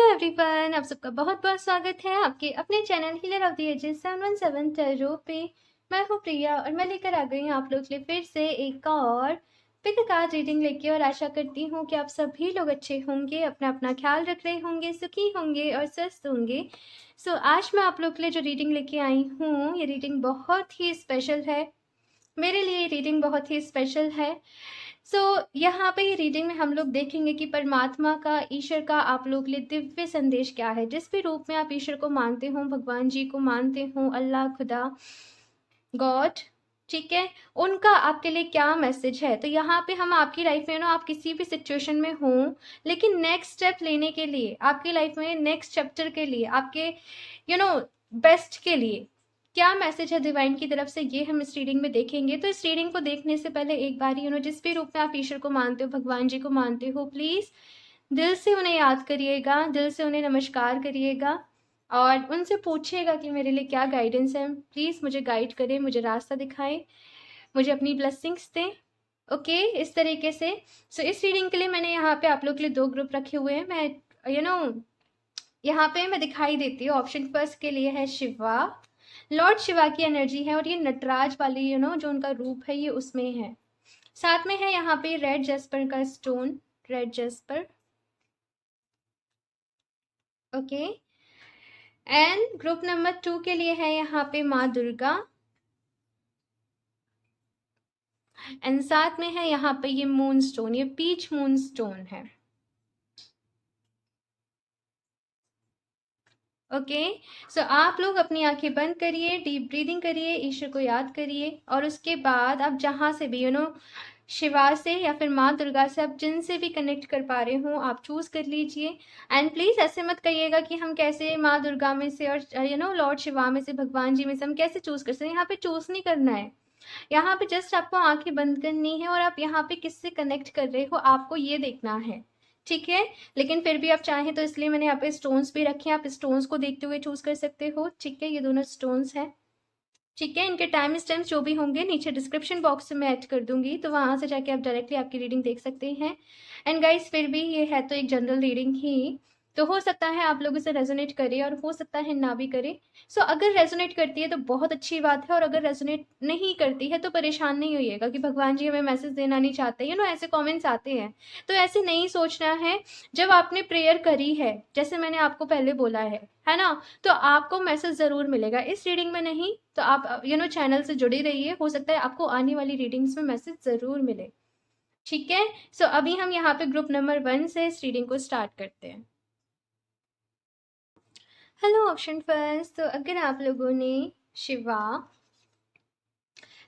Everyone, आप सबका बहुत बहुत स्वागत है आपके अपने channel healer of the ages 717 tarot पे। मैं हूँ प्रिया और मैं लेकर आ गई हूँ आप लोग के लिए फिर से एक और पिक कार्ड रीडिंग लेके। और आशा करती हूँ कि आप सभी लोग अच्छे होंगे, अपना अपना ख्याल रख रहे होंगे, सुखी होंगे और स्वस्थ होंगे। आज मैं आप लोग के लिए जो रीडिंग लेके आई हूँ, ये रीडिंग बहुत ही स्पेशल है। मेरे लिए रीडिंग बहुत ही स्पेशल है। यहाँ पे ये रीडिंग में हम लोग देखेंगे कि परमात्मा का, ईश्वर का आप लोग के लिए दिव्य संदेश क्या है। जिस भी रूप में आप ईश्वर को मानते हो, भगवान जी को मानते हो, अल्लाह, खुदा, गॉड, ठीक है, उनका आपके लिए क्या मैसेज है। तो यहाँ पे हम आपकी लाइफ में आप किसी भी सिचुएशन में हो, लेकिन नेक्स्ट स्टेप लेने के लिए, आपकी लाइफ में नेक्स्ट चैप्टर के लिए, आपके बेस्ट के लिए क्या मैसेज है डिवाइन की तरफ से, ये हम इस रीडिंग में देखेंगे। तो इस रीडिंग को देखने से पहले एक बार जिस भी रूप में आप ईश्वर को मानते हो, भगवान जी को मानते हो, प्लीज दिल से उन्हें याद करिएगा, दिल से उन्हें नमस्कार करिएगा और उनसे पूछिएगा कि मेरे लिए क्या गाइडेंस है। प्लीज मुझे गाइड करें, मुझे रास्ता दिखाएं, मुझे अपनी ब्लेसिंग्स दें। ओके, इस तरीके से। इस रीडिंग के लिए मैंने यहाँ पे आप लोग के लिए 2 ग्रुप रखे हुए हैं। मैं यहाँ पे मैं दिखाई देती हूँ। ऑप्शन फर्स्ट के लिए है शिवा, लॉर्ड शिवा की एनर्जी है और ये नटराज वाली जो उनका रूप है ये उसमें है। साथ में है यहाँ पे रेड जेस्पर का stone, red Jasper. Okay, and group number 2 के लिए है यहाँ पे माँ दुर्गा, एंड साथ में है यहाँ पे ये मून स्टोन, ये पीच मून स्टोन है। ओके, आप लोग अपनी आंखें बंद करिए, डीप ब्रीदिंग करिए, ईश्वर को याद करिए और उसके बाद आप जहाँ से भी शिवा से या फिर माँ दुर्गा से, आप जिनसे भी कनेक्ट कर पा रहे हो आप चूज कर लीजिए। एंड प्लीज ऐसे मत कहिएगा कि हम कैसे माँ दुर्गा में से और लॉर्ड शिवा में से, भगवान जी में से हम कैसे चूज कर सकते हैं। यहाँ पे चूज नहीं करना है, यहाँ पे जस्ट आपको आंखें बंद करनी है और आप यहाँ पे किससे कनेक्ट कर रहे हो आपको ये देखना है, ठीक है। लेकिन फिर भी आप चाहें तो, इसलिए मैंने यहाँ पे स्टोन्स भी रखे हैं, आप स्टोन्स को देखते हुए चूज कर सकते हो, ठीक है। ये दोनों स्टोन्स हैं, ठीक है। इनके टाइम स्टैम्प्स जो भी होंगे नीचे डिस्क्रिप्शन बॉक्स में ऐड कर दूंगी, तो वहां से जाके आप डायरेक्टली आपकी रीडिंग देख सकते हैं। एंड गाइस, फिर भी ये है तो एक जनरल रीडिंग ही, तो हो सकता है आप लोगों से रेजोनेट करे और हो सकता है ना भी करे। अगर रेजोनेट करती है तो बहुत अच्छी बात है, और अगर रेजोनेट नहीं करती है तो परेशान नहीं होइएगा कि भगवान जी हमें मैसेज देना नहीं चाहते, ऐसे कॉमेंट्स आते हैं। तो ऐसे नहीं सोचना है। जब आपने प्रेयर करी है, जैसे मैंने आपको पहले बोला है ना, तो आपको मैसेज जरूर मिलेगा। इस रीडिंग में नहीं तो आप चैनल से जुड़े रहिए, हो सकता है आपको आने वाली रीडिंग्स में मैसेज जरूर मिले, ठीक है। अभी हम यहाँ पे ग्रुप नंबर 1 से इस रीडिंग को स्टार्ट करते हैं। हेलो ऑप्शन फर्स्ट, तो अगर आप लोगों ने शिवा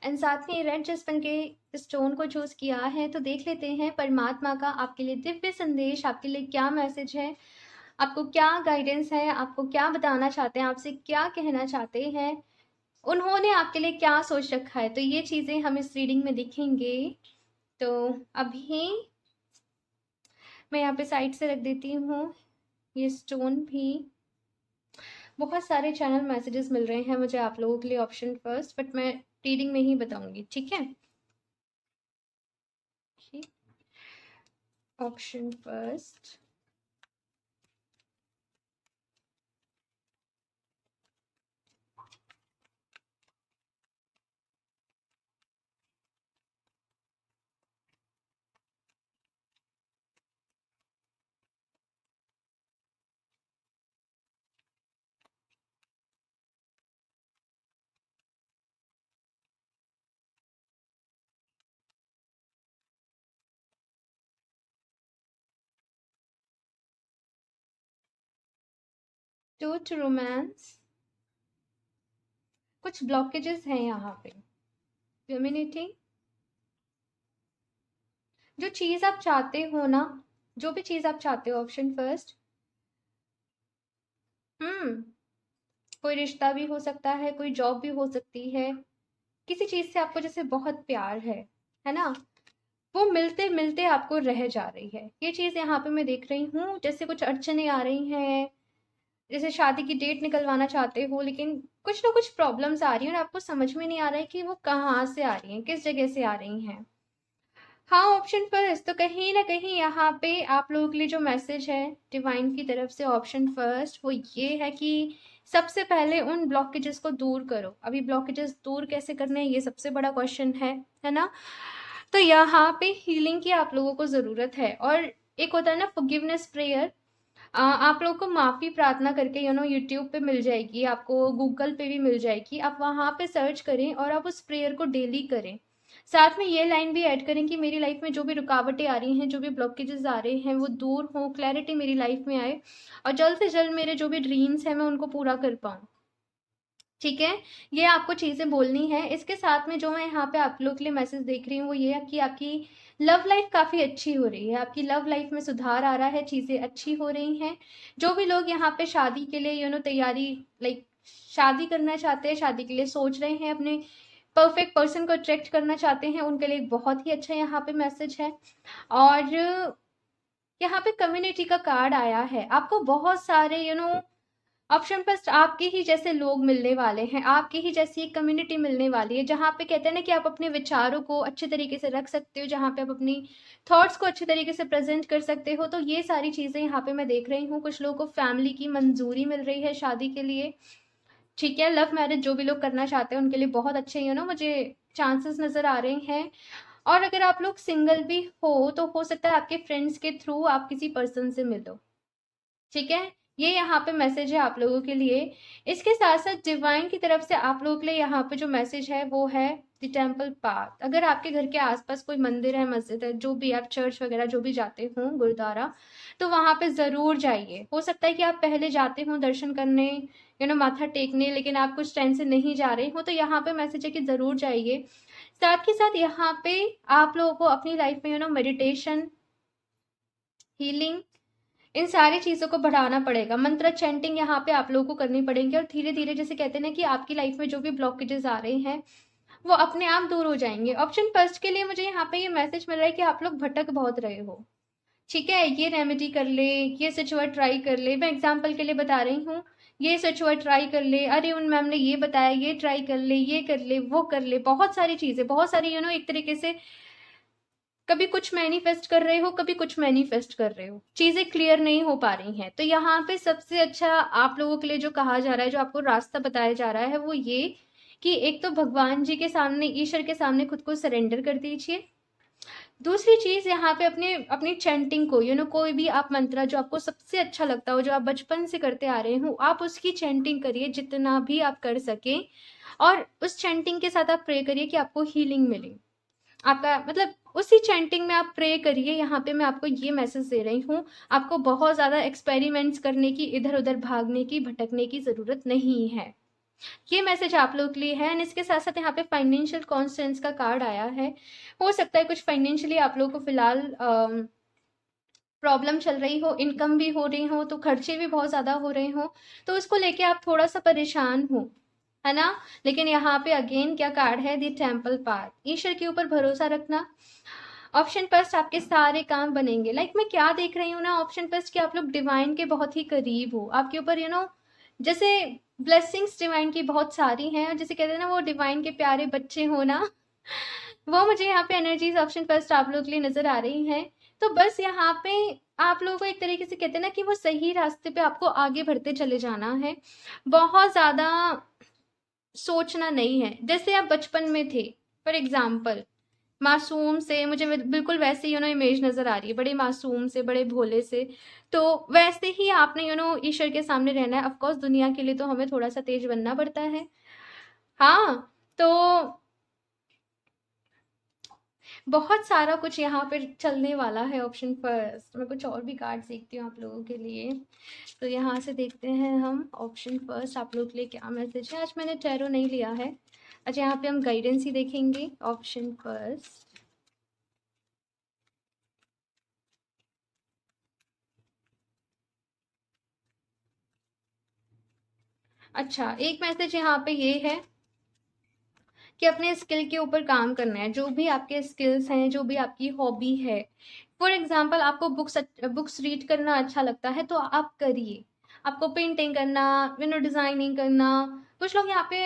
एंड साथ में रेड जसपन के स्टोन को चूज किया है, तो देख लेते हैं परमात्मा का आपके लिए दिव्य संदेश, आपके लिए क्या मैसेज है, आपको क्या गाइडेंस है, आपको क्या बताना चाहते हैं, आपसे क्या कहना चाहते हैं, उन्होंने आपके लिए क्या सोच रखा है। तो ये चीजें हम इस रीडिंग में दिखेंगे। तो अभी मैं यहाँ पे साइड से रख देती हूँ ये स्टोन भी। बहुत सारे चैनल मैसेजेस मिल रहे हैं मुझे आप लोगों के लिए ऑप्शन फर्स्ट, बट मैं रीडिंग में ही बताऊंगी, ठीक है। ऑप्शन फर्स्ट, टू रोमांस, कुछ ब्लॉकेजेस हैं यहाँ पे, फ्यूमिनिटी। जो चीज आप चाहते हो ना, जो भी चीज आप चाहते हो, ऑप्शन फर्स्ट, कोई रिश्ता भी हो सकता है, कोई जॉब भी हो सकती है, किसी चीज से आपको जैसे बहुत प्यार है ना, वो मिलते मिलते आपको रह जा रही है। ये चीज यहाँ पे मैं देख रही हूँ, जैसे कुछ अड़चने आ रही हैं, जैसे शादी की डेट निकलवाना चाहते हो, लेकिन कुछ ना कुछ प्रॉब्लम्स आ रही हैं और आपको समझ में नहीं आ रहा है कि वो कहाँ से आ रही हैं, किस जगह से आ रही हैं। हाँ, ऑप्शन फर्स्ट तो कहीं न कहीं यहाँ पे आप लोगों के लिए जो मैसेज है डिवाइन की तरफ से ऑप्शन फर्स्ट वो ये है कि सबसे पहले उन ब्लॉकेजेस को दूर करो। अभी ब्लॉकेजेस दूर कैसे करने हैं ये सबसे बड़ा क्वेश्चन है ना? तो यहाँ पे हीलिंग की आप लोगों को ज़रूरत है और एक होता है ना फॉरगिवनेस प्रेयर। आप लोगों को माफ़ी प्रार्थना करके यूट्यूब पे मिल जाएगी, आपको गूगल पे भी मिल जाएगी। आप वहाँ पे सर्च करें और आप उस प्रेयर को डेली करें। साथ में ये लाइन भी ऐड करें कि मेरी लाइफ में जो भी रुकावटें आ रही हैं, जो भी ब्लॉकेजेस आ रहे हैं, वो दूर हों, क्लैरिटी मेरी लाइफ में आए और जल्द से जल्द मेरे जो भी ड्रीम्स हैं, मैं उनको पूरा कर पाऊँ। ठीक है? ये आपको चीज़ें बोलनी है। इसके साथ में जो मैं यहाँ पे आप लोग के लिए मैसेज देख रही हूँ, वो ये है कि आपकी लव लाइफ काफ़ी अच्छी हो रही है। आपकी लव लाइफ में सुधार आ रहा है, चीज़ें अच्छी हो रही हैं। जो भी लोग यहाँ पे शादी के लिए तैयारी लाइक शादी करना चाहते हैं, शादी के लिए सोच रहे हैं, अपने परफेक्ट पर्सन को अट्रैक्ट करना चाहते हैं, उनके लिए एक बहुत ही अच्छा यहाँ पे मैसेज है। और यहाँ पे कम्युनिटी का कार्ड आया है। आपको बहुत सारे ऑप्शन फर्स्ट आपके ही जैसे लोग मिलने वाले हैं, आपकी ही जैसी एक कम्युनिटी मिलने वाली है, जहाँ पे कहते हैं ना कि आप अपने विचारों को अच्छे तरीके से रख सकते हो, जहाँ पे आप अपनी थॉट्स को अच्छे तरीके से प्रेजेंट कर सकते हो। तो ये सारी चीज़ें यहाँ पे मैं देख रही हूँ। कुछ लोगों को फैमिली की मंजूरी मिल रही है शादी के लिए। ठीक है, लव मैरिज जो भी लोग करना चाहते हैं उनके लिए बहुत अच्छे मुझे चांसेस नज़र आ रहे हैं। और अगर आप लोग सिंगल भी हो तो हो सकता है आपके फ्रेंड्स के थ्रू आप किसी पर्सन से मिलो। ठीक है, ये यहाँ पे मैसेज है आप लोगों के लिए। इसके साथ साथ डिवाइन की तरफ से आप लोगों के लिए यहाँ पे जो मैसेज है वो है द टेम्पल पाथ। अगर आपके घर के आसपास कोई मंदिर है, मस्जिद है, जो भी आप चर्च वगैरह जो भी जाते हो, गुरुद्वारा, तो वहाँ पे ज़रूर जाइए। हो सकता है कि आप पहले जाते हो दर्शन करने, माथा टेकने, लेकिन आप कुछ टाइम से नहीं जा रहे हो, तो यहाँ पे मैसेज है कि ज़रूर जाइए। साथ ही साथ यहाँ पे आप लोगों को अपनी लाइफ में मेडिटेशन, हीलिंग, इन सारी चीज़ों को बढ़ाना पड़ेगा। मंत्र चैंटिंग यहाँ पे आप लोगों को करनी पड़ेगी और धीरे धीरे जैसे कहते हैं ना कि आपकी लाइफ में जो भी ब्लॉकेजेस आ रहे हैं वो अपने आप दूर हो जाएंगे। ऑप्शन फर्स्ट के लिए मुझे यहाँ पे ये मैसेज मिल रहा है कि आप लोग भटक बहुत रहे हो। ठीक है, ये रेमेडी कर ले, ये स्विच वर्ड ट्राई कर ले। मैं एग्जाम्पल के लिए बता रही हूँ, ये स्विच वर्ड ट्राई कर ले, अरे उन मैम ने ये बताया, ये ट्राई कर ले, ये कर ले, वो कर ले। बहुत सारी चीज़ें, बहुत सारी एक तरीके से कभी कुछ मैनिफेस्ट कर रहे हो, कभी कुछ मैनिफेस्ट कर रहे हो, चीज़ें क्लियर नहीं हो पा रही हैं। तो यहाँ पे सबसे अच्छा आप लोगों के लिए जो कहा जा रहा है, जो आपको रास्ता बताया जा रहा है, वो ये कि एक तो भगवान जी के सामने, ईश्वर के सामने खुद को सरेंडर कर दीजिए। दूसरी चीज़ यहाँ पे अपने अपनी चैंटिंग को, कोई भी आप मंत्र जो आपको सबसे अच्छा लगता हो, जो आप बचपन से करते आ रहे हो, आप उसकी चैंटिंग करिए जितना भी आप कर सकें। और उस चैंटिंग के साथ आप प्रे करिए कि आपको हीलिंग मिले। आपका मतलब उसी चैंटिंग में आप प्रे करिए। यहाँ पे मैं आपको ये मैसेज दे रही हूँ, आपको बहुत ज़्यादा एक्सपेरिमेंट्स करने की, इधर उधर भागने की, भटकने की ज़रूरत नहीं है। ये मैसेज आप लोग के लिए है। एंड इसके साथ साथ यहाँ पे फाइनेंशियल कॉन्स्टेंस का कार्ड आया है। हो सकता है कुछ फाइनेंशियली आप लोगों को फिलहाल प्रॉब्लम चल रही हो, इनकम भी हो रही हो, तो खर्चे भी बहुत ज़्यादा हो रहे हो, तो उसको लेके आप थोड़ा सा परेशान हो, है ना? लेकिन यहाँ पे अगेन क्या कार्ड है, द टेम्पल पाथ। ईश्वर के ऊपर भरोसा रखना। ऑप्शन फर्स्ट आपके सारे काम बनेंगे। लाइक मैं क्या देख रही हूँ ना, ऑप्शन फर्स्ट कि आप लोग डिवाइन के बहुत ही करीब हो। आपके ऊपर जैसे ब्लेसिंग्स डिवाइन की बहुत सारी हैं, और जैसे कहते हैं ना वो डिवाइन के प्यारे बच्चे हो ना वो मुझे यहाँ पे एनर्जीज ऑप्शन फर्स्ट आप लोग के लिए नजर आ रही हैं। तो बस यहाँ पे आप लोगों को एक तरीके से कहते हैं ना कि वो सही रास्ते पे आपको आगे बढ़ते चले जाना है। बहुत ज़्यादा सोचना नहीं है। जैसे आप बचपन में थे, फॉर एग्जाम्पल, मासूम से, मुझे बिल्कुल वैसे ही इमेज नज़र आ रही है, बड़े मासूम से, बड़े भोले से। तो वैसे ही आपने ईश्वर के सामने रहना है। ऑफकोर्स दुनिया के लिए तो हमें थोड़ा सा तेज बनना पड़ता है। हाँ, तो बहुत सारा कुछ यहाँ पे चलने वाला है। ऑप्शन फर्स्ट, मैं कुछ और भी कार्ड देखती हूँ आप लोगों के लिए। तो यहाँ से देखते हैं हम ऑप्शन फर्स्ट आप लोग के लिए क्या मैसेज है। आज मैंने टैरो नहीं लिया है। अच्छा, यहाँ पे हम गाइडेंस ही देखेंगे। ऑप्शन फर्स्ट, अच्छा एक मैसेज यहाँ पे ये है कि अपने स्किल के ऊपर काम करना है। जो भी आपके स्किल्स हैं, जो भी आपकी हॉबी है, फॉर एग्जांपल आपको बुक्स रीड करना अच्छा लगता है तो आप करिए। आपको पेंटिंग करना, डिज़ाइनिंग करना, कुछ लोग यहाँ पे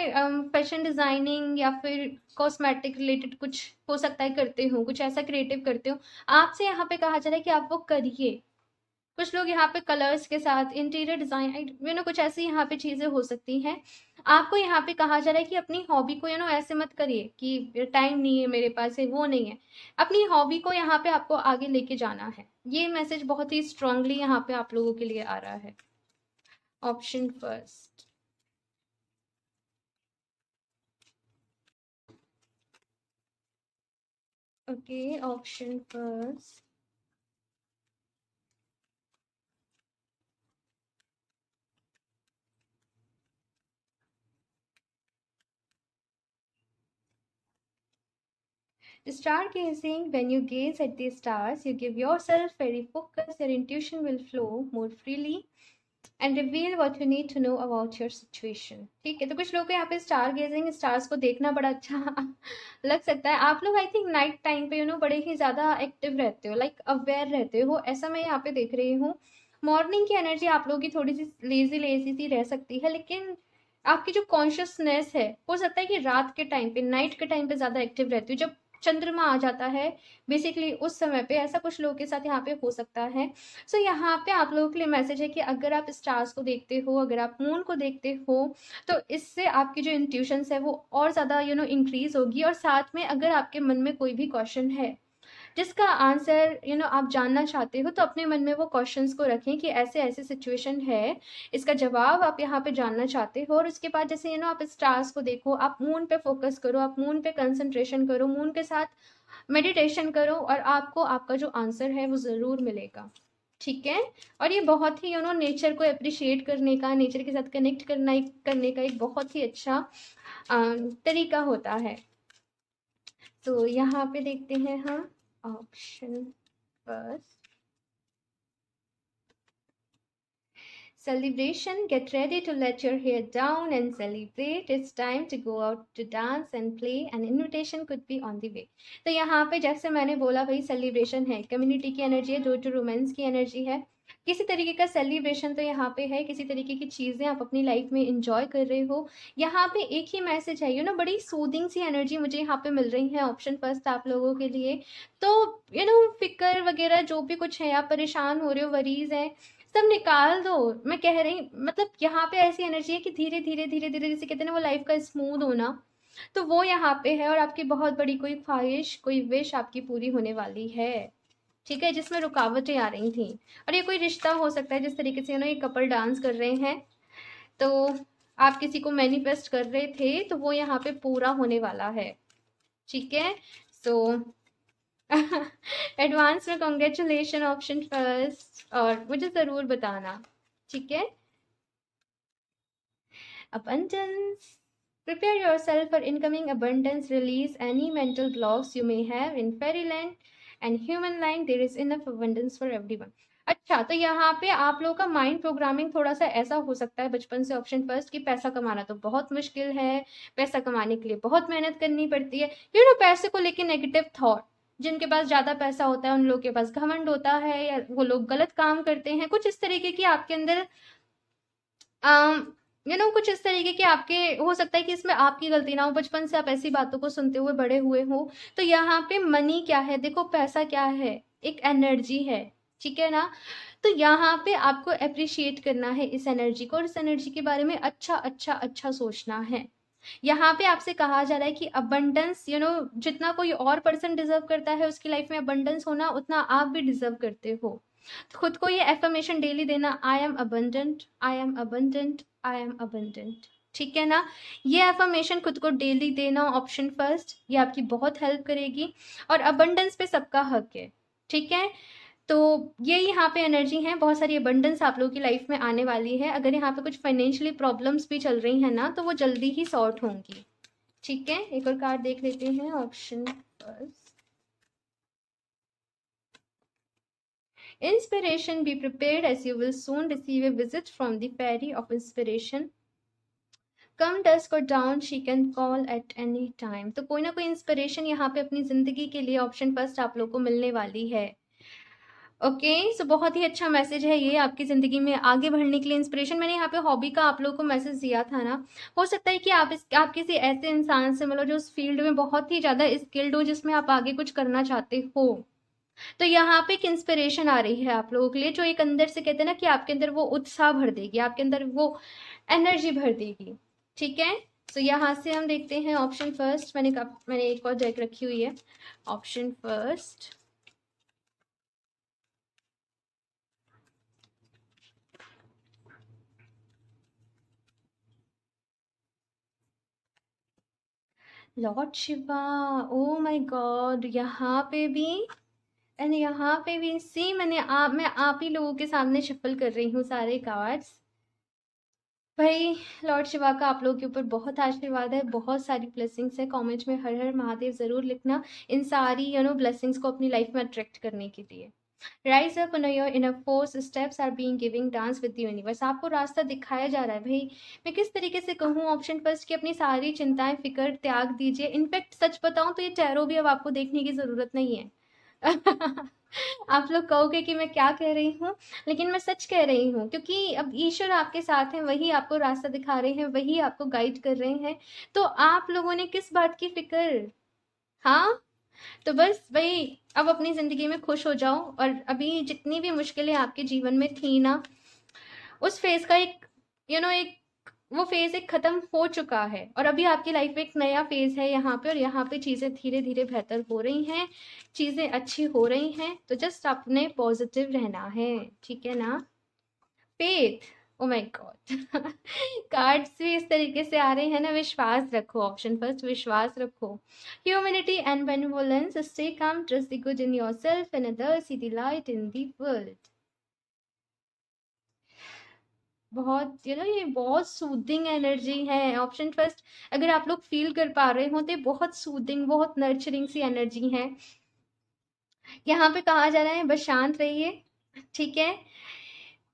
फैशन डिजाइनिंग या फिर कॉस्मेटिक रिलेटेड कुछ हो सकता है करते हो, कुछ ऐसा क्रिएटिव करते हो, आपसे यहाँ पे कहा जा रहा है कि आप वो करिए। कुछ लोग यहाँ पे कलर्स के साथ इंटीरियर डिजाइन, कुछ ऐसी यहाँ पे चीजें हो सकती हैं। आपको यहाँ पे कहा जा रहा है कि अपनी हॉबी को ऐसे मत करिए कि टाइम नहीं है मेरे पास, है वो नहीं है। अपनी हॉबी को यहाँ पे आपको आगे लेके जाना है। ये मैसेज बहुत ही स्ट्रांगली यहाँ पे आप लोगों के लिए आ रहा है। Option first. Okay, option first. Stargazing, when you gaze at the stars, you give yourself very focus, your intuition will flow more freely and reveal what you need to know about your situation. ठीक है, तो कुछ लोगों को यहाँ पे star gazing, stars को देखना बड़ा अच्छा लग सकता है। आप लोग आई थिंक नाइट टाइम पे बड़े ही ज़्यादा एक्टिव रहते हो, लाइक अवेयर रहते हो, ऐसा मैं यहाँ पे देख रही हूँ। मॉर्निंग की एनर्जी आप लोगों की थोड़ी सी लेजी लेजी सी रह सकती है, लेकिन आपकी जो कॉन्शियसनेस है, हो सकता है कि रात के टाइम पे, नाइट के टाइम पे ज़्यादा एक्टिव रहती हो, जब चंद्रमा आ जाता है बेसिकली उस समय पे, ऐसा कुछ लोगों के साथ यहाँ पे हो सकता है। सो यहाँ पे आप लोगों के लिए मैसेज है कि अगर आप स्टार्स को देखते हो, अगर आप मून को देखते हो, तो इससे आपकी जो इंट्यूशंस है वो और ज़्यादा इंक्रीज होगी। और साथ में अगर आपके मन में कोई भी क्वेश्चन है जिसका आंसर आप जानना चाहते हो, तो अपने मन में वो क्वेश्चंस को रखें कि ऐसे ऐसे सिचुएशन है, इसका जवाब आप यहाँ पे जानना चाहते हो। और उसके बाद जैसे आप स्टार्स को देखो, आप मून पे फोकस करो, आप मून पे कंसंट्रेशन करो, मून के साथ मेडिटेशन करो, और आपको आपका जो आंसर है वो ज़रूर मिलेगा। ठीक है, और ये बहुत ही नेचर को अप्रिशिएट करने का, नेचर के साथ कनेक्ट करने का एक बहुत ही अच्छा तरीका होता है। तो यहाँ पे देखते हैं हम option first. Celebration, get ready to let your hair down and celebrate. It's time to go out to dance and play. An invitation could be on the way. तो यहाँ पे जैसे मैंने बोला भाई, सेलिब्रेशन है, कम्युनिटी की एनर्जी है, जो रोमांस की एनर्जी है, किसी तरीके का सेलिब्रेशन तो यहाँ पे है, किसी तरीके की चीज़ें आप अपनी लाइफ में इंजॉय कर रहे हो। यहाँ पे एक ही मैसेज है, बड़ी सूदिंग सी एनर्जी मुझे यहाँ पे मिल रही है ऑप्शन फर्स्ट आप लोगों के लिए। तो फिक्र वगैरह जो भी कुछ है, आप परेशान हो रहे हो, वरीज है, सब निकाल दो। मैं कह रही, मतलब यहाँ पे ऐसी एनर्जी है कि धीरे धीरे धीरे धीरे, जैसे कहते हैं ना वो लाइफ का स्मूथ होना, तो वो यहाँ पे है। और आपकी बहुत बड़ी कोई ख्वाहिश, कोई विश आपकी पूरी होने वाली है। ठीक है, जिसमें रुकावटें आ रही थी, और ये कोई रिश्ता हो सकता है, जिस तरीके से ये कपल डांस कर रहे हैं, तो आप किसी को मैनिफेस्ट कर रहे थे, तो वो यहाँ पे पूरा होने वाला है। ठीक है, सो एडवांस में कॉन्ग्रेचुलेशन ऑप्शन फर्स्ट, और मुझे ज़रूर बताना। ठीक है, abundance, prepare yourself for incoming abundance, release any mental blocks you may have in fairyland and human land, there is enough abundance for everyone। अच्छा, तो यहाँ पे आप लोगों का माइंड प्रोग्रामिंग थोड़ा सा ऐसा हो सकता है बचपन से ऑप्शन फर्स्ट, कि पैसा कमाना तो बहुत मुश्किल है, पैसा कमाने के लिए बहुत मेहनत करनी पड़ती है, पैसे को लेके नेगेटिव थॉट, जिनके पास ज्यादा पैसा होता है उन लोगों के पास घमंड होता है, या वो लोग गलत काम करते हैं, कुछ इस तरीके की आपके अंदर कुछ इस तरीके के आपके, हो सकता है कि इसमें आपकी गलती ना हो, बचपन से आप ऐसी बातों को सुनते हुए बड़े हुए हो। तो यहाँ पे मनी क्या है, देखो पैसा क्या है, एक एनर्जी है। ठीक है ना, तो यहाँ पे आपको अप्रिशिएट करना है इस एनर्जी को, और इस एनर्जी के बारे में अच्छा अच्छा अच्छा सोचना है। यहाँ पे आपसे कहा जा रहा है कि अबंडेंस, जितना कोई और पर्सन डिजर्व करता है उसकी लाइफ में अबंडेंस होना, उतना आप भी डिजर्व करते हो। खुद को ये एफर्मेशन डेली देना, I am abundant, I am abundant, I am abundant. ठीक है ना, ये एफर्मेशन खुद को डेली देना ऑप्शन फर्स्ट, ये आपकी बहुत हेल्प करेगी। और अबंडेंस पे सबका हक है। ठीक है, तो ये यहाँ पे एनर्जी है, बहुत सारी अबंडेंस आप लोगों की लाइफ में आने वाली है। अगर यहाँ पे कुछ फाइनेंशियली प्रॉब्लम्स भी चल रही हैं ना, तो वो जल्दी ही सॉर्ट होंगी। ठीक है, एक और कार्ड देख लेते हैं, option first. Inspiration, be prepared as you will soon receive a visit from the fairy of inspiration. Come dusk or dawn, she can call at any time। तो कोई ना कोई इंस्पिरेशन यहाँ पे अपनी जिंदगी के लिए ऑप्शन फर्स्ट आप लोग को मिलने वाली है। ओके, सो बहुत ही अच्छा मैसेज है ये आपकी ज़िंदगी में आगे बढ़ने के लिए इंस्पिरेशन। मैंने यहाँ पे हॉबी का आप लोगों को मैसेज दिया था ना, हो सकता है कि आप किसी ऐसे इंसान से मिलो जो उस फील्ड में बहुत ही ज़्यादा स्किल्ड हो, जिसमें आप आगे कुछ करना चाहते हो। तो यहाँ पे एक इंस्पिरेशन आ रही है आप लोगों के लिए, जो एक अंदर से कहते हैं ना कि आपके अंदर वो उत्साह भर देगी, आपके अंदर वो एनर्जी भर देगी। ठीक है, तो यहाँ से हम देखते हैं ऑप्शन फर्स्ट। मैंने एक और डेक रखी हुई है। Option first, Lord Shiva. Oh my God, यहाँ पे भी एंड यहाँ पे भी सी, मैं आप ही लोगों के सामने शफल कर रही हूँ सारे कार्ड्स। भाई, लॉर्ड शिवा का आप लोगों के ऊपर बहुत आशीर्वाद है, बहुत सारी ब्लेसिंग्स है। कमेंट में हर हर महादेव जरूर लिखना, इन सारी ब्लेसिंग्स को अपनी लाइफ में अट्रैक्ट करने के लिए। Rise up on your inner force, steps are being giving dance with the universe. आपको रास्ता दिखाया जा रहा है भाई। मैं किस तरीके से कहूँ, ऑप्शन फर्स्ट की अपनी सारी चिंताएं फिक्र त्याग दीजिए। इनफैक्ट सच बताऊं तो ये टैरो भी अब आपको देखने की जरूरत नहीं है। आप लोग कहोगे कि मैं क्या कह रही हूँ, लेकिन मैं सच कह रही हूँ, क्योंकि अब ईश्वर आपके साथ हैं, वही आपको रास्ता दिखा रहे हैं, वही आपको गाइड कर रहे हैं। तो आप लोगों ने किस बात की फिक्र। हाँ, तो बस भाई, अब अपनी ज़िंदगी में खुश हो जाओ, और अभी जितनी भी मुश्किलें आपके जीवन में थी ना, उस फेज़ का एक एक वो फेज़ एक ख़त्म हो चुका है, और अभी आपकी लाइफ में एक नया फेज़ है यहाँ पे, और यहाँ पे चीज़ें धीरे-धीरे बेहतर हो रही हैं, चीज़ें अच्छी हो रही हैं। तो जस्ट आपने पॉज़िटिव रहना है, ठीक है ना? Faith, oh my God. Cards भी इस तरीके से आ रहे हैं ना, विश्वास रखो। ऑप्शन फर्स्ट, विश्वास रखो। Humility and benevolence, stay calm, trust the good in yourself and others, see the light in the world. बहुत ये बहुत सूदिंग एनर्जी है। ऑप्शन फर्स्ट, अगर आप लोग फील कर पा रहे हो तो ये बहुत सूदिंग, बहुत नर्चरिंग सी एनर्जी है। यहाँ पे कहा जा रहा है बस शांत रहिए, ठीक है?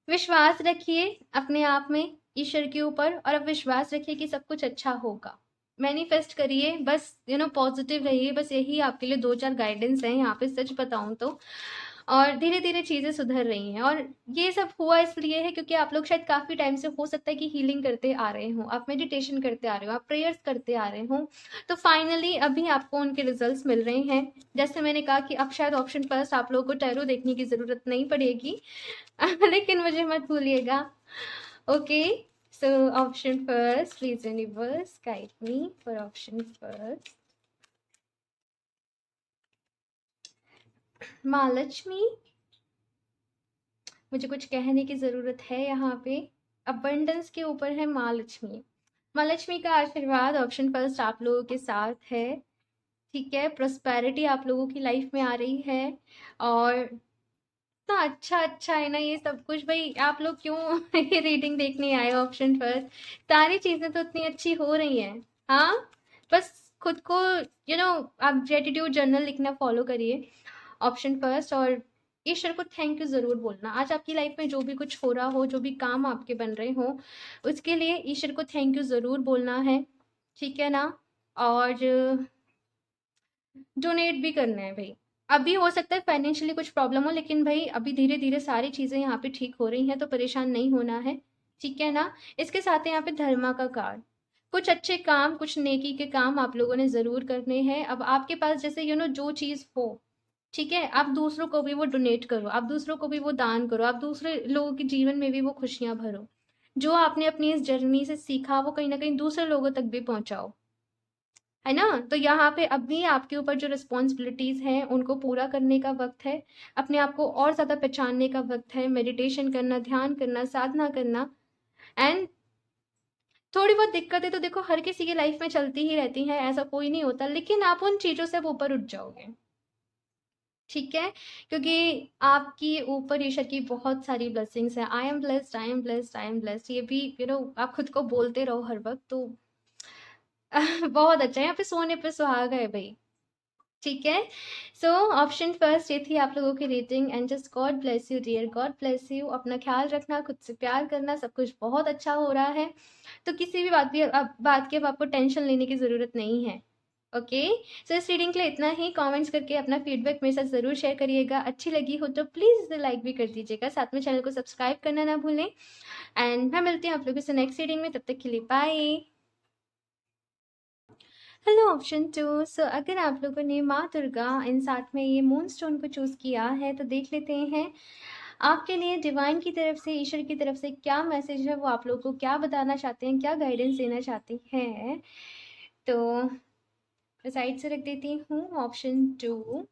विश्वास रखिए अपने आप में, ईश्वर के ऊपर, और अब विश्वास रखिए कि सब कुछ अच्छा होगा। मैनिफेस्ट करिए, बस पॉजिटिव रहिए। बस यही आपके लिए दो चार गाइडेंस हैं यहाँ पे, सच बताऊं तो। और धीरे धीरे चीज़ें सुधर रही हैं, और ये सब हुआ इसलिए है क्योंकि आप लोग शायद काफ़ी टाइम से, हो सकता है कि हीलिंग करते आ रहे हो, आप मेडिटेशन करते आ रहे हो, आप प्रेयर्स करते आ रहे हो। तो फाइनली अभी आपको उनके रिजल्ट्स मिल रहे हैं। जैसे मैंने कहा कि अब शायद ऑप्शन फर्स्ट आप लोगों को टैरो देखने की ज़रूरत नहीं पड़ेगी। लेकिन मुझे मत भूलिएगा। Okay, so option first, please universe guide me for option first. माँ लक्ष्मी, मुझे कुछ कहने की ज़रूरत है यहाँ पे। अबंडेंस के ऊपर है माँ लक्ष्मी। माँ लक्ष्मी का आशीर्वाद ऑप्शन फर्स्ट आप लोगों के साथ है, ठीक है? प्रोस्पेरिटी आप लोगों की लाइफ में आ रही है, और इतना अच्छा अच्छा है ना ये सब कुछ। भाई, आप लोग क्यों ये रीडिंग देखने आए हो? ऑप्शन फर्स्ट, सारी चीज़ें तो इतनी अच्छी हो रही हैं। हाँ, बस खुद को आप ग्रेटिट्यूड जर्नल लिखना फॉलो करिए, ऑप्शन फर्स्ट। और ईश्वर को थैंक यू ज़रूर बोलना। आज आपकी लाइफ में जो भी कुछ हो रहा हो, जो भी काम आपके बन रहे हो, उसके लिए ईश्वर को थैंक यू ज़रूर बोलना है, ठीक है ना? और डोनेट भी करना है भाई। अभी हो सकता है फाइनेंशियली कुछ प्रॉब्लम हो, लेकिन भाई अभी धीरे धीरे सारी चीज़ें यहाँ पे ठीक हो रही हैं, तो परेशान नहीं होना है, ठीक है ना? इसके साथ यहाँ पे धर्मा का कार्ड, कुछ अच्छे काम, कुछ नेकी के काम आप लोगों ने ज़रूर करने हैं। अब आपके पास जैसे जो चीज़ हो, ठीक है, आप दूसरों को भी वो डोनेट करो, आप दूसरों को भी वो दान करो, आप दूसरे लोगों के जीवन में भी वो खुशियाँ भरो। जो आपने अपनी इस जर्नी से सीखा, वो कहीं ना कहीं दूसरे लोगों तक भी पहुँचाओ, है ना? तो यहाँ पे अभी आपके ऊपर जो रिस्पॉन्सिबिलिटीज़ हैं, उनको पूरा करने का वक्त है। अपने आप को और ज़्यादा पहचानने का वक्त है। मेडिटेशन करना, ध्यान करना, साधना करना। एंड थोड़ी बहुत दिक्कतें तो देखो हर किसी की लाइफ में चलती ही रहती हैं, ऐसा कोई नहीं होता, लेकिन आप उन चीज़ों से अब ऊपर उठ जाओगे, ठीक है? क्योंकि आपकी ऊपर ईश्वर की बहुत सारी ब्लेसिंग्स हैं। I am blessed, I am blessed, I am blessed, ये भी आप खुद को बोलते रहो हर वक्त, तो बहुत अच्छा है। यहाँ पे सोने पे सुहागा है भाई, ठीक है? सो ऑप्शन फर्स्ट ये थी आप लोगों की rating. And just God bless you dear, God bless you. अपना ख्याल रखना, खुद से प्यार करना, सब कुछ बहुत अच्छा हो रहा है। तो किसी भी बात की अब आपको टेंशन लेने की ज़रूरत नहीं है, ओके, सो इस रीडिंग के लिए इतना ही। कमेंट्स करके अपना फीडबैक मेरे साथ ज़रूर शेयर करिएगा। अच्छी लगी हो तो प्लीज़ इसे लाइक भी कर दीजिएगा, साथ में चैनल को सब्सक्राइब करना ना भूलें। एंड मैं मिलती हूँ आप लोगों से नेक्स्ट रीडिंग में, तब तक के लिए बाय। Hello option 2। सो अगर आप लोगों ने माँ दुर्गा इन साथ में ये मून स्टोन को चूज़ किया है तो देख लेते हैं आपके लिए डिवाइन की तरफ से, ईश्वर की तरफ से क्या मैसेज है, वो आप लोगों को क्या बताना चाहते हैं, क्या गाइडेंस देना चाहते हैं। तो मैं साइड से रख देती हूँ ऑप्शन 2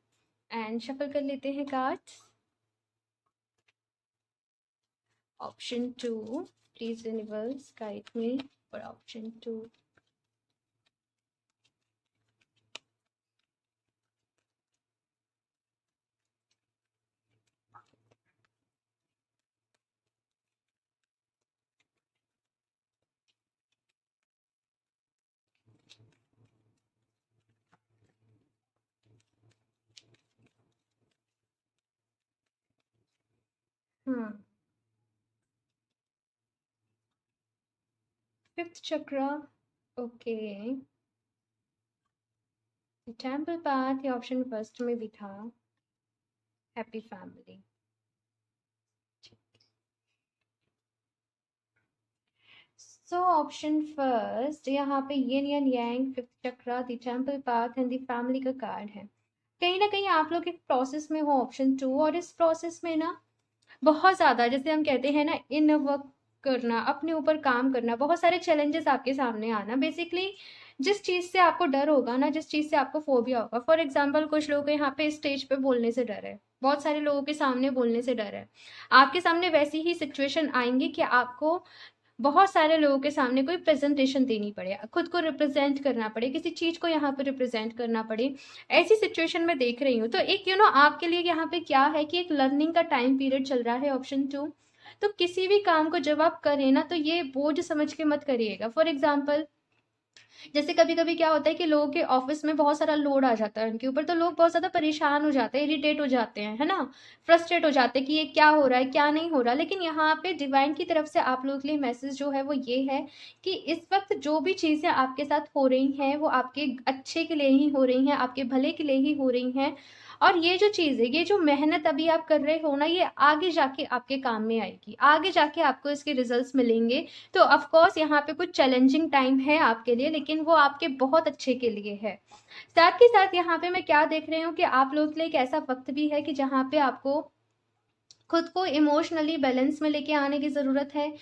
एंड शफल कर लेते हैं cards. Option 2, please universe guide me for option 2। Fifth चक्र, ओके। टेम्पल पाथ, ये ऑप्शन फर्स्ट में भी था। Happy family. So option first, यहाँ पे यिन एंड यांग, फिफ्थ चक्र, the temple path and the family का कार्ड है। कहीं ना कहीं आप लोग एक प्रोसेस में हो ऑप्शन 2, और इस प्रोसेस में ना बहुत ज़्यादा, जैसे हम कहते हैं ना, इन वर्क करना, अपने ऊपर काम करना, बहुत सारे चैलेंजेस आपके सामने आना। बेसिकली जिस चीज़ से आपको डर होगा ना, जिस चीज़ से आपको फोबिया होगा, फॉर एग्जांपल कुछ लोगों को यहाँ पे स्टेज पे बोलने से डर है, बहुत सारे लोगों के सामने बोलने से डर है। आपके सामने वैसी ही सिचुएशन आएंगी कि आपको बहुत सारे लोगों के सामने कोई प्रेजेंटेशन देनी पड़े, खुद को रिप्रेजेंट करना पड़े, किसी चीज़ को यहाँ पर रिप्रेजेंट करना पड़े। ऐसी सिचुएशन में देख रही हूँ। तो एक आपके लिए यहाँ पे क्या है कि एक लर्निंग का टाइम पीरियड चल रहा है ऑप्शन 2। तो किसी भी काम को जब आप करें ना, तो ये बोझ समझ के मत करिएगा। फॉर एग्जाम्पल, जैसे कभी कभी क्या होता है कि लोगों के ऑफिस में बहुत सारा लोड आ जाता है उनके ऊपर, तो लोग बहुत ज़्यादा परेशान हो जाते हैं, इरिटेट हो जाते हैं, है ना, फ्रस्ट्रेट हो जाते हैं कि ये क्या हो रहा है, क्या नहीं हो रहा। लेकिन यहाँ पे डिवाइन की तरफ से आप लोगों के लिए मैसेज जो है वो ये है कि इस वक्त जो भी चीज़ें आपके साथ हो रही हैं वो आपके अच्छे के लिए ही हो रही हैं, आपके भले के लिए ही हो रही हैं। और ये जो चीज़ है, ये जो मेहनत अभी आप कर रहे हो ना, ये आगे जाके आपके काम में आएगी, आगे जाके आपको इसके रिजल्ट्स मिलेंगे। तो ऑफ कोर्स यहाँ पे कुछ चैलेंजिंग टाइम है आपके लिए, लेकिन वो आपके बहुत अच्छे के लिए है। साथ ही साथ यहाँ पे मैं क्या देख रही हूँ कि आप लोगों के लिए एक ऐसा वक्त भी है कि जहाँ पे आपको खुद को इमोशनली बैलेंस में लेके आने की ज़रूरत है।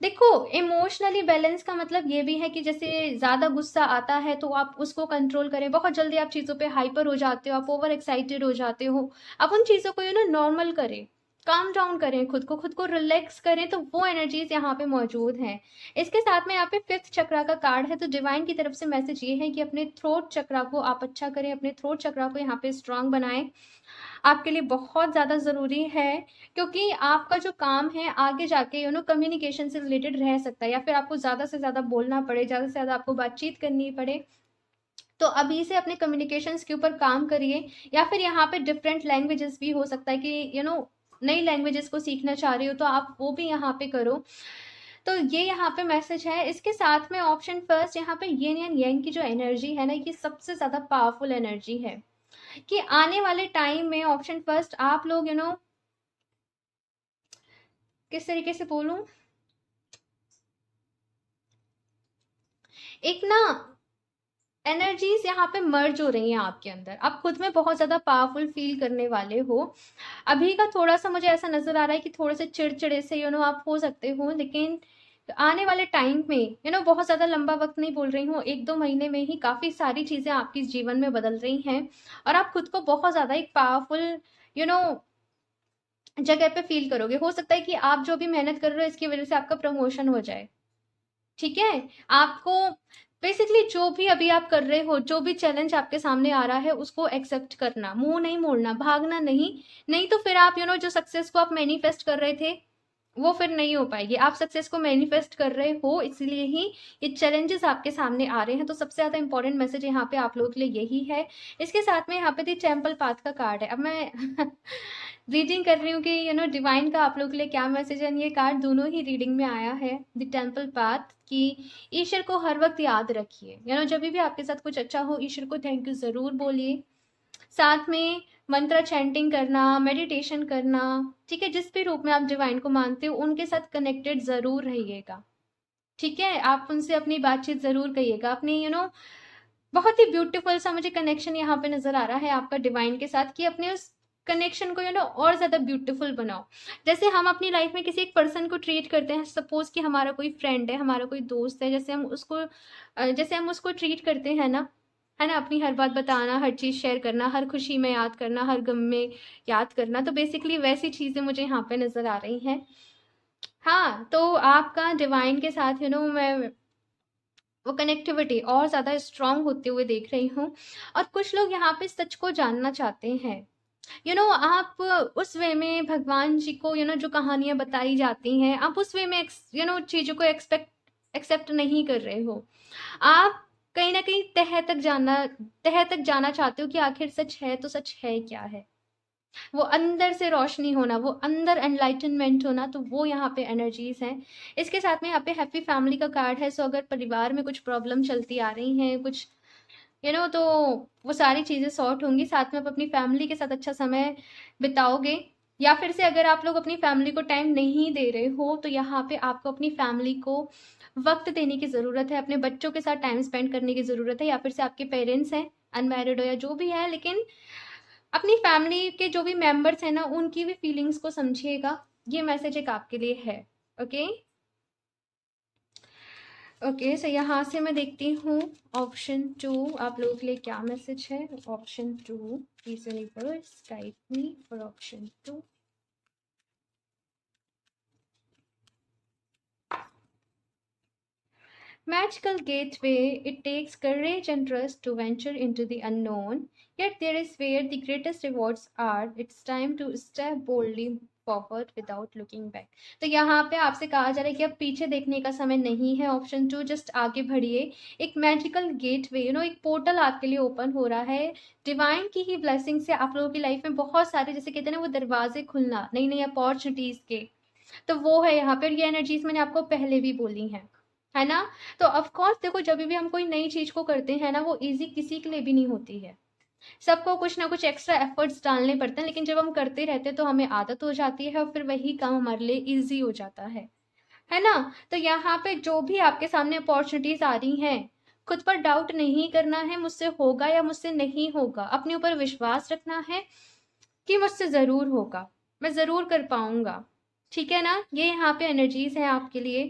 देखो, इमोशनली बैलेंस का मतलब ये भी है कि जैसे ज़्यादा गुस्सा आता है तो आप उसको कंट्रोल करें। बहुत जल्दी आप चीज़ों पे हाइपर हो जाते हो, आप ओवर एक्साइटेड हो जाते हो। आप उन चीज़ों को नॉर्मल करें, काम डाउन करें, खुद को रिलैक्स करें। तो वो एनर्जीज यहाँ पे मौजूद हैं। इसके साथ में यहाँ पे फिफ्थ चक्रा का कार्ड है। तो डिवाइन की तरफ से मैसेज ये है कि अपने थ्रोट चक्रा को आप अच्छा करें, अपने थ्रोट चक्रा को यहाँ पे स्ट्रांग बनाएं। आपके लिए बहुत ज़्यादा ज़रूरी है, क्योंकि आपका जो काम है आगे जाके कम्युनिकेशन से रिलेटेड रह सकता है, या फिर आपको ज़्यादा से ज़्यादा बोलना पड़े, ज़्यादा से ज़्यादा आपको बातचीत करनी पड़े। तो अभी से अपने कम्युनिकेशंस के ऊपर काम करिए। या फिर यहाँ पे डिफरेंट लैंग्वेजेस भी हो सकता है कि नई लैंग्वेजेस को सीखना चाह रही हो तो आप वो भी यहाँ पे करो। तो ये यहाँ पे मैसेज है। इसके साथ में ऑप्शन फर्स्ट, यहाँ पे यिन एंड यांग की जो एनर्जी है ना, ये सबसे ज़्यादा पावरफुल एनर्जी है कि आने वाले टाइम में ऑप्शन फर्स्ट आप लोग किस तरीके से बोलूं, एक ना एनर्जीज यहाँ पे मर्ज हो रही हैं आपके अंदर। आप खुद में बहुत ज़्यादा पावरफुल फील करने वाले हो। अभी का थोड़ा सा मुझे ऐसा नज़र आ रहा है कि थोड़े से चिड़चिड़े से आप हो सकते हो, लेकिन आने वाले टाइम में बहुत ज़्यादा लंबा वक्त नहीं बोल रही हूँ, 1-2 महीने में ही काफ़ी सारी चीज़ें आपके जीवन में बदल रही हैं। और आप खुद को बहुत ज़्यादा एक पावरफुल यू नो जगह पे फील करोगे। हो सकता है कि आप जो भी मेहनत कर रहे हो इसकी वजह से आपका प्रमोशन हो जाए। ठीक है, आपको बेसिकली जो भी अभी आप कर रहे हो, जो भी चैलेंज आपके सामने आ रहा है उसको एक्सेप्ट करना, मुंह नहीं मोड़ना, भागना नहीं। नहीं तो फिर आप जो सक्सेस को आप मैनिफेस्ट कर रहे थे वो फिर नहीं हो पाएगी। आप सक्सेस को मैनिफेस्ट कर रहे हो, इसलिए ही ये चैलेंजेस आपके सामने आ रहे हैं। तो सबसे ज़्यादा इंपॉर्टेंट मैसेज यहाँ पे आप लोगों के लिए यही है। इसके साथ में यहाँ पे दी टेम्पल पाथ का कार्ड है। अब मैं रीडिंग कर रही हूँ कि डिवाइन का आप लोगों के लिए क्या मैसेज है। ये कार्ड दोनों ही रीडिंग में आया है, द टेम्पल पाथ, कि ईश्वर को हर वक्त याद रखिए। जब भी आपके साथ कुछ अच्छा हो, ईश्वर को थैंक यू ज़रूर बोलिए। साथ में मंत्र चैंटिंग करना, मेडिटेशन करना, ठीक है, जिस भी रूप में आप डिवाइन को मानते हो उनके साथ कनेक्टेड ज़रूर रहिएगा। ठीक है, आप उनसे अपनी बातचीत ज़रूर करिएगा। अपनी बहुत ही ब्यूटीफुल सा मुझे कनेक्शन यहाँ पे नज़र आ रहा है आपका डिवाइन के साथ, कि अपने उस कनेक्शन को और ज़्यादा ब्यूटीफुल बनाओ। जैसे हम अपनी लाइफ में किसी एक पर्सन को ट्रीट करते हैं, सपोज कि हमारा कोई फ्रेंड है, हमारा कोई दोस्त है, जैसे हम उसको ट्रीट करते हैं ना, है ना, अपनी हर बात बताना, हर चीज़ शेयर करना, हर खुशी में याद करना, हर गम में याद करना, तो बेसिकली वैसी चीज़ें मुझे यहाँ पे नज़र आ रही हैं। हाँ, तो आपका डिवाइन के साथ मैं वो कनेक्टिविटी और ज़्यादा स्ट्रांग होते हुए देख रही हूँ। और कुछ लोग यहाँ पे सच को जानना चाहते हैं। आप उस वे में भगवान जी को जो कहानियाँ बताई जाती हैं, आप उस वे में चीज़ों को एक्सेप्ट नहीं कर रहे हो। आप कहीं न कहीं तह तक जाना चाहते हो कि आखिर सच है तो सच है क्या है? वो अंदर से रोशनी होना, वो अंदर एनलाइटनमेंट होना, तो वो यहाँ पे एनर्जीज़ हैं। इसके साथ में यहाँ पे हैप्पी फैमिली का कार्ड है। सो अगर परिवार में कुछ प्रॉब्लम चलती आ रही हैं, कुछ तो वो सारी चीज़ें सॉर्ट होंगी। साथ में आप अपनी फैमिली के साथ अच्छा समय बिताओगे। या फिर से अगर आप लोग अपनी फैमिली को टाइम नहीं दे रहे हो, तो यहाँ पे आपको अपनी फैमिली को वक्त देने की ज़रूरत है, अपने बच्चों के साथ टाइम स्पेंड करने की ज़रूरत है। या फिर से आपके पेरेंट्स हैं, अनमैरिड हो या जो भी है, लेकिन अपनी फैमिली के जो भी मेंबर्स हैं ना, उनकी भी फीलिंग्स को समझिएगा। ये मैसेज एक आपके लिए है। ओके, ओके, सो यहाँ से मैं देखती हूँ ऑप्शन 2 आप लोगों के लिए क्या मैसेज है। Option 2, please universe guide me for option 2। Magical gateway, it takes courage and trust to venture into the unknown, yet there is where the greatest rewards are. It's time to step boldly forward without looking back. तो यहाँ पे आपसे कहा जा रहा है कि अब पीछे देखने का समय नहीं है। ऑप्शन 2, जस्ट आगे बढ़िए। एक मैजिकल गेटवे, एक पोर्टल आपके लिए ओपन हो रहा है। डिवाइन की ही ब्लेसिंग से आप लोगों की लाइफ में बहुत सारे, जैसे कहते हैं ना, वो दरवाजे खुलना, नई नई अपॉर्चुनिटीज के, तो वो है यहाँ पे। और ये एनर्जीज मैंने आपको पहले भी बोली हैं, है ना। तो ऑफ कोर्स देखो, जब भी हम कोई नई चीज को करते हैं ना, वो इजी किसी के लिए भी नहीं होती है। सबको कुछ ना कुछ एक्स्ट्रा एफर्ट्स डालने पड़ते हैं, लेकिन जब हम करते रहते हैं तो हमें आदत हो जाती है और फिर वही काम हमारे लिए इजी हो जाता है ना। तो यहाँ पे जो भी आपके सामने अपॉर्चुनिटीज आ रही हैं, खुद पर डाउट नहीं करना है, मुझसे होगा या मुझसे नहीं होगा। अपने ऊपर विश्वास रखना है कि मुझसे ज़रूर होगा, मैं ज़रूर कर पाऊँगा। ठीक है ना? ये यहाँ पे एनर्जीज़ हैं आपके लिए।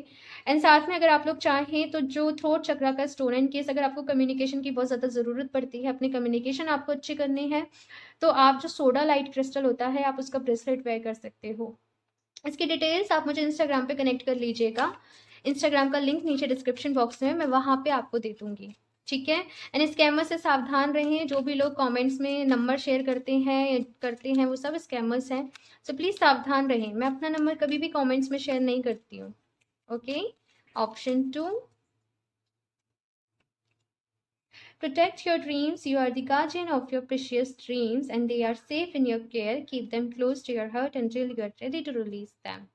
एंड साथ में अगर आप लोग चाहें तो जो थ्रोट चक्रा का स्टोन, इन केस अगर आपको कम्युनिकेशन की बहुत ज़्यादा ज़रूरत पड़ती है, अपनी कम्युनिकेशन आपको अच्छी करनी है, तो आप जो सोडा लाइट क्रिस्टल होता है, आप उसका ब्रेसलेट वेयर कर सकते हो। इसकी डिटेल्स आप मुझे इंस्टाग्राम पे कनेक्ट कर लीजिएगा। इंस्टाग्राम का लिंक नीचे डिस्क्रिप्शन बॉक्स में, मैं वहाँ पे आपको दे दूँगी। ठीक है? एंड स्कैमर से सावधान रहें। जो भी लोग कमेंट्स में नंबर शेयर करते हैं वो सब स्कैमर्स हैं। सो प्लीज़ सावधान रहें। मैं अपना नंबर कभी भी कमेंट्स में शेयर नहीं करती हूँ। Okay? Option 2, protect your dreams. You are the guardian of your precious dreams and they are safe in your care. Keep them close to your heart until you are ready to release them.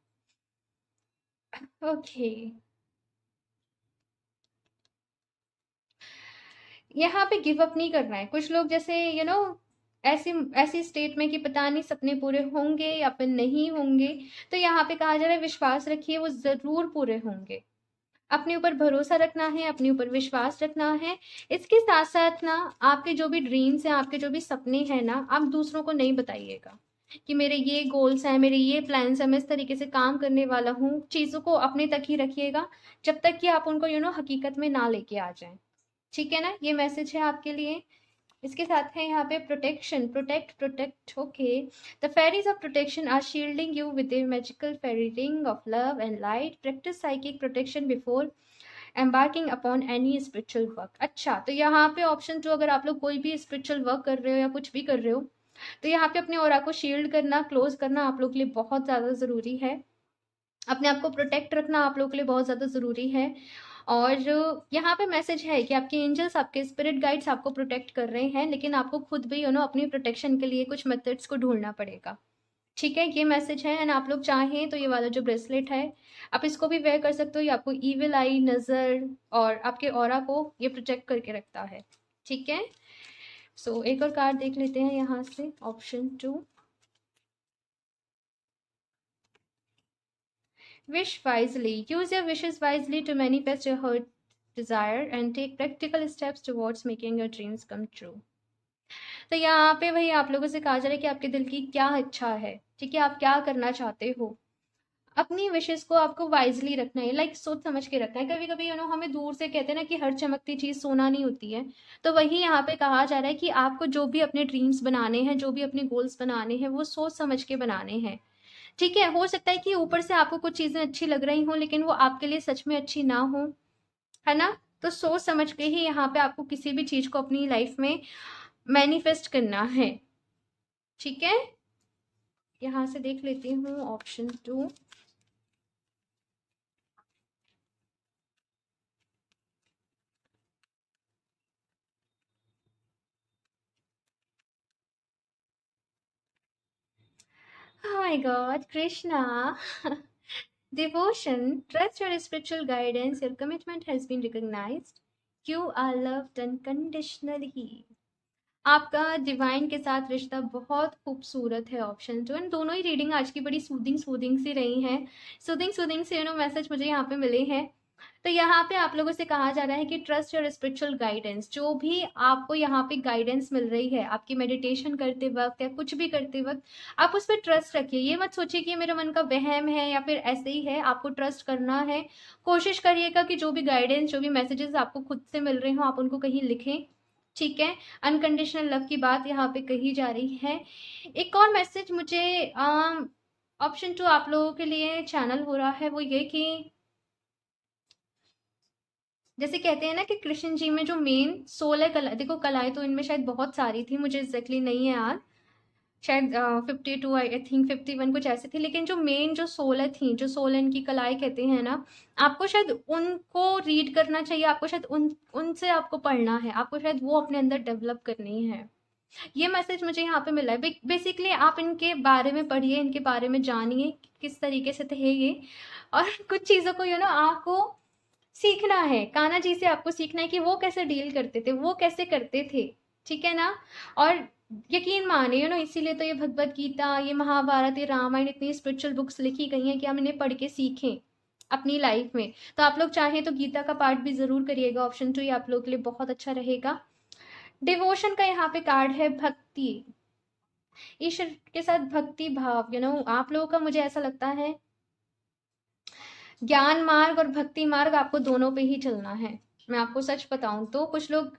Okay. यहाँ पे give up नहीं करना है। कुछ लोग जैसे ऐसी ऐसी स्टेट में कि पता नहीं सपने पूरे होंगे या फिर नहीं होंगे, तो यहाँ पे कहा जा रहा है विश्वास रखिए, वो ज़रूर पूरे होंगे। अपने ऊपर भरोसा रखना है, अपने ऊपर विश्वास रखना है। इसके साथ-साथ ना, आपके जो भी ड्रीम्स हैं, आपके जो भी सपने हैं ना, आप दूसरों को नहीं बताइएगा कि मेरे ये गोल्स हैं, मेरे ये प्लान्स हैं, मैं इस तरीके से काम करने वाला हूँ। चीज़ों को अपने तक ही रखिएगा, जब तक कि आप उनको हकीकत में ना लेके आ जाएँ। ठीक है ना? ये मैसेज है आपके लिए। इसके साथ है यहाँ पे protection, protect. Okay, the fairies of protection are shielding you with a magical fairy ring of love and light. Practice psychic protection before embarking upon any spiritual work. अच्छा, तो यहाँ पे ऑप्शन 2, अगर आप लोग कोई भी स्पिरिचुअल वर्क कर रहे हो या कुछ भी कर रहे हो, तो यहाँ पे अपने ऑरा को शील्ड करना, क्लोज करना आप लोग के लिए बहुत ज़्यादा ज़रूरी है। अपने आप को प्रोटेक्ट रखना आप लोगों के लिए बहुत ज़्यादा ज़रूरी है। और यहाँ पे मैसेज है कि आपके एंजल्स, आपके स्पिरिट गाइड्स आपको प्रोटेक्ट कर रहे हैं, लेकिन आपको खुद भी अपनी प्रोटेक्शन के लिए कुछ मेथड्स को ढूंढना पड़ेगा। ठीक है, ये मैसेज है। एंड आप लोग चाहें तो ये वाला जो ब्रेसलेट है, आप इसको भी वेयर कर सकते हो। ये आपको ईविल आई, नज़र और आपके ऑरा को ये प्रोटेक्ट करके रखता है। ठीक है, सो एक और कार्ड देख लेते हैं यहाँ से, option 2। Wish wisely. Use your wishes wisely to manifest your heart desire and take practical steps towards making your dreams come true. तो यहाँ पे वही आप लोगों से कहा जा रहा है कि आपके दिल की क्या इच्छा है, ठीक है, आप क्या करना चाहते हो। अपनी विशेस को आपको वाइजली रखना है, लाइक सोच समझ के रखना है। कभी कभी हमें दूर से कहते हैं ना कि हर चमकती चीज सोना नहीं होती है। तो वही यहाँ पे कहा जा रहा है कि आपको जो भी अपने ड्रीम्स बनाने हैं, जो भी अपने गोल्स बनाने हैं, वो सोच समझ के बनाने हैं। ठीक है, हो सकता है कि ऊपर से आपको कुछ चीजें अच्छी लग रही हो, लेकिन वो आपके लिए सच में अच्छी ना हो, है ना। तो सोच समझ के ही यहाँ पे आपको किसी भी चीज को अपनी लाइफ में मैनिफेस्ट करना है। ठीक है, यहाँ से देख लेती हूँ option 2। Oh my God, Krishna. Devotion, trust your spiritual guidance. Your commitment has been recognized. You are loved unconditionally. आपका डिवाइन के साथ रिश्ता बहुत खूबसूरत है, ऑप्शन 2। इन दोनों ही रीडिंग आज की बड़ी सूदिंग सूदिंग सी रही हैं। सूदिंग सूदिंग से मैसेज मुझे यहाँ पे मिले हैं। तो यहाँ पे आप लोगों से कहा जा रहा है कि ट्रस्ट योर स्पिरिचुअल गाइडेंस। जो भी आपको यहाँ पे गाइडेंस मिल रही है, आपकी मेडिटेशन करते वक्त या कुछ भी करते वक्त, आप उस पर ट्रस्ट रखिए। ये मत सोचिए कि ये मेरे मन का वहम है या फिर ऐसे ही है। आपको ट्रस्ट करना है। कोशिश करिएगा कि जो भी गाइडेंस, जो भी मैसेजेस आपको खुद से मिल रहे हो, आप उनको कहीं लिखें। ठीक है, अनकंडीशनल लव की बात यहाँ पे कही जा रही है। एक और मैसेज मुझे ऑप्शन 2 आप लोगों के लिए चैनल हो रहा है, वो ये कि जैसे कहते हैं ना कि कृष्ण जी में जो मेन सोल है, कला, देखो कलाएं तो इनमें शायद बहुत सारी थी, मुझे एग्जैक्टली नहीं है याद। शायद 52, आई थिंक 51 कुछ ऐसे थी। लेकिन जो मेन जो सोल थी, जो सोल इनकी कलाएं कहते हैं ना, आपको शायद उनको रीड करना चाहिए। आपको शायद उनसे आपको पढ़ना है। आपको शायद वो अपने अंदर डेवलप करनी है। ये मैसेज मुझे यहाँ पे मिला है। बेसिकली आप इनके बारे में पढ़िए, इनके बारे में जानिए किस तरीके से थे ये। और कुछ चीज़ों को आपको सीखना है। कान्हा जी से आपको सीखना है कि वो कैसे डील करते थे, वो कैसे करते थे। ठीक है ना। और यकीन माने इसीलिए तो ये भगवत गीता, ये महाभारत, ये रामायण, इतनी स्पिरिचुअल बुक्स लिखी गई हैं कि हम इन्हें पढ़ के सीखें अपनी लाइफ में। तो आप लोग चाहें तो गीता का पाठ भी जरूर करिएगा। ऑप्शन 2 ये आप लोग के लिए बहुत अच्छा रहेगा। डिवोशन का यहाँ पे कार्ड है, भक्ति, ईश्वर के साथ भक्ति भाव। आप लोगों का मुझे ऐसा लगता है ज्ञान मार्ग और भक्ति मार्ग आपको दोनों पे ही चलना है। मैं आपको सच बताऊं तो कुछ लोग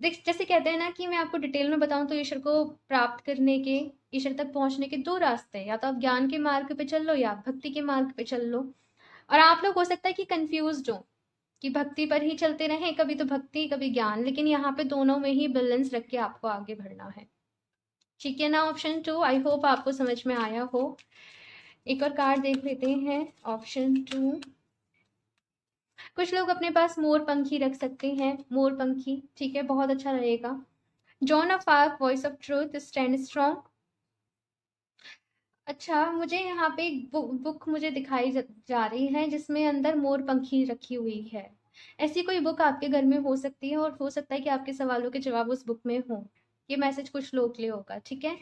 देख, जैसे कहते हैं ना कि मैं आपको डिटेल में बताऊं तो ईश्वर को प्राप्त करने के, ईश्वर तक पहुंचने के दो रास्ते हैं। या तो आप ज्ञान के मार्ग पे चल लो या आप भक्ति के मार्ग पे चल लो। और आप लोग हो सकता है कि कंफ्यूज हो कि भक्ति पर ही चलते रहें, कभी तो भक्ति कभी ज्ञान, लेकिन यहाँ पे दोनों में ही बैलेंस रख के आपको आगे बढ़ना है। ठीक है ना। ऑप्शन 2 आई होप आपको समझ में आया हो। एक और कार्ड देख लेते हैं, ऑप्शन 2। कुछ लोग अपने पास मोर पंखी रख सकते हैं, मोर पंखी, ठीक है, बहुत अच्छा रहेगा। John of Arc, voice of truth, stand strong. अच्छा, मुझे यहाँ पे एक बुक मुझे दिखाई जा रही है जिसमें अंदर मोर पंखी रखी हुई है। ऐसी कोई बुक आपके घर में हो सकती है और हो सकता है कि आपके सवालों के जवाब उस बुक में हो। ये मैसेज कुछ लोग के लिए होगा। ठीक है,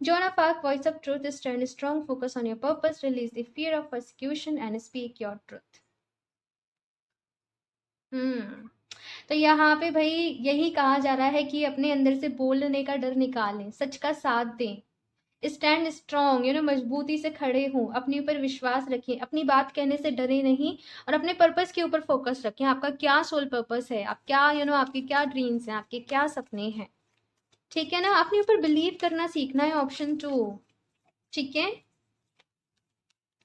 Joan of Arc, voice of truth, stand strong, focus on your purpose, release the fear of persecution and speak your truth. Hmm. तो यहाँ पे भाई यही कहा जा रहा है कि अपने अंदर से बोलने का डर निकालें, सच का साथ दें, स्टैंड स्ट्रॉन्ग, मजबूती से खड़े हों, अपने ऊपर विश्वास रखें, अपनी बात कहने से डरे नहीं, और अपने पर्पस के ऊपर फोकस रखें। आपका क्या सोल पर्पस है, आप क्या आपके क्या ड्रीम्स हैं, आपके क्या सपने हैं। ठीक है ना, अपने ऊपर बिलीव करना सीखना है, ऑप्शन 2। ठीक है,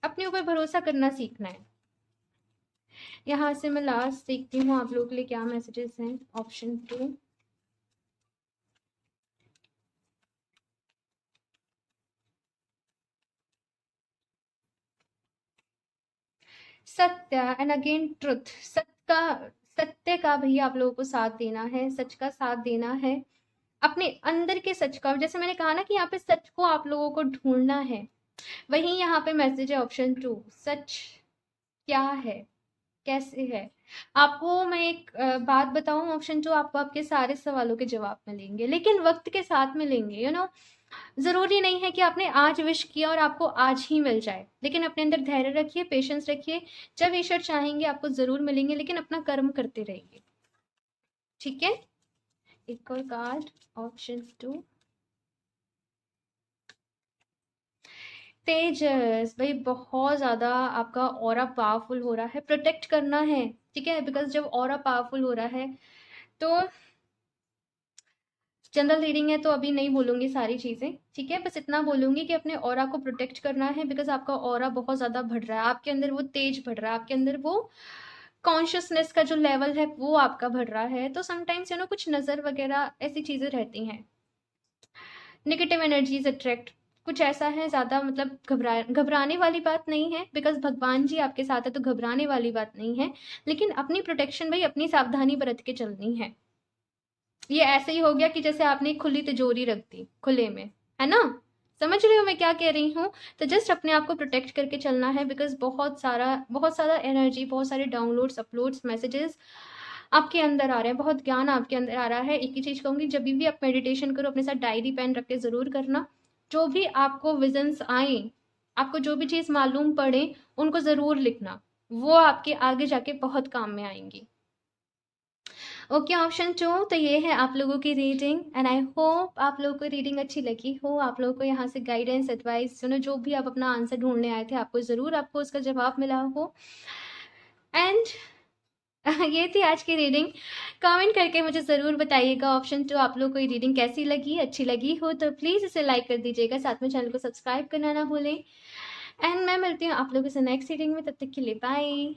अपने ऊपर भरोसा करना सीखना है। यहाँ से मैं लास्ट देखती हूँ आप लोगों के लिए क्या मैसेजेस हैं, ऑप्शन 2। सत्य एंड अगेन ट्रुथ। सत्य का भैया आप लोगों को साथ देना है, सच का साथ देना है, अपने अंदर के सच का। जैसे मैंने कहा ना कि यहाँ पे सच को आप लोगों को ढूंढना है, वही यहाँ पे मैसेज है ऑप्शन 2। सच क्या है, कैसे है? आपको मैं एक बात बताऊं, ऑप्शन 2 आपको आपके सारे सवालों के जवाब मिलेंगे, लेकिन वक्त के साथ मिलेंगे। ज़रूरी नहीं है कि आपने आज विश किया और आपको आज ही मिल जाए, लेकिन अपने अंदर धैर्य रखिए, पेशेंस रखिए। जब ईश्वर चाहेंगे आपको ज़रूर मिलेंगे, लेकिन अपना कर्म करते रहिए। ठीक है, एक और कार्ड, ऑप्शन 2। तेजस भाई, बहुत ज़्यादा आपका ऑरा पावरफुल हो रहा है, प्रोटेक्ट करना है। ठीक है, बिकॉज जब ऑरा पावरफुल हो रहा है तो जनरल रीडिंग है, तो अभी नहीं बोलूंगी सारी चीज़ें। ठीक है, बस इतना बोलूंगी कि अपने ऑरा को प्रोटेक्ट करना है, बिकॉज आपका ऑरा बहुत ज़्यादा बढ़ रहा है, आपके अंदर वो तेज बढ़ रहा है, आपके अंदर वो कॉन्शियसनेस का जो लेवल है वो आपका बढ़ रहा है। तो समटाइम्स कुछ नज़र वगैरह ऐसी चीज़ें रहती हैं, नेगेटिव एनर्जीज अट्रैक्ट, कुछ ऐसा है। ज़्यादा मतलब घबराने वाली बात नहीं है, बिकॉज भगवान जी आपके साथ है, तो घबराने वाली बात नहीं है। लेकिन अपनी प्रोटेक्शन भाई, अपनी सावधानी बरत के चलनी है। ये ऐसे ही हो गया कि जैसे आपने एक खुली तिजोरी रख दी खुले में, है ना? समझ रहे हो मैं क्या कह रही हूँ? तो जस्ट अपने आप को प्रोटेक्ट करके चलना है, बिकॉज बहुत सारा एनर्जी, बहुत सारे डाउनलोड्स, अपलोड्स, मैसेजेस आपके अंदर आ रहे हैं, बहुत ज्ञान आपके अंदर आ रहा है। एक ही चीज़ कहूँगी, जब भी आप मेडिटेशन करो अपने साथ डायरी पेन रख के ज़रूर करना। जो भी आपको विजन्स आए, आपको जो भी चीज़ मालूम पड़े, उनको ज़रूर लिखना, वो आपके आगे जाके बहुत काम में आएंगी। Okay, option 2। तो ये है आप लोगों की रीडिंग, एंड आई होप आप लोगों को रीडिंग अच्छी लगी हो, आप लोगों को यहाँ से गाइडेंस, एडवाइस, जो भी आप अपना आंसर ढूंढने आए थे, आपको उसका जवाब मिला हो। एंड ये थी आज की रीडिंग। कमेंट करके मुझे ज़रूर बताइएगा ऑप्शन 2 आप लोगों को ये रीडिंग कैसी लगी। अच्छी लगी हो तो प्लीज़ इसे लाइक कर दीजिएगा, साथ में चैनल को सब्सक्राइब करना ना भूलें। एंड मैं मिलती हूँ आप लोगों से नेक्स्ट रीडिंग में, तब तक के लिए बाय।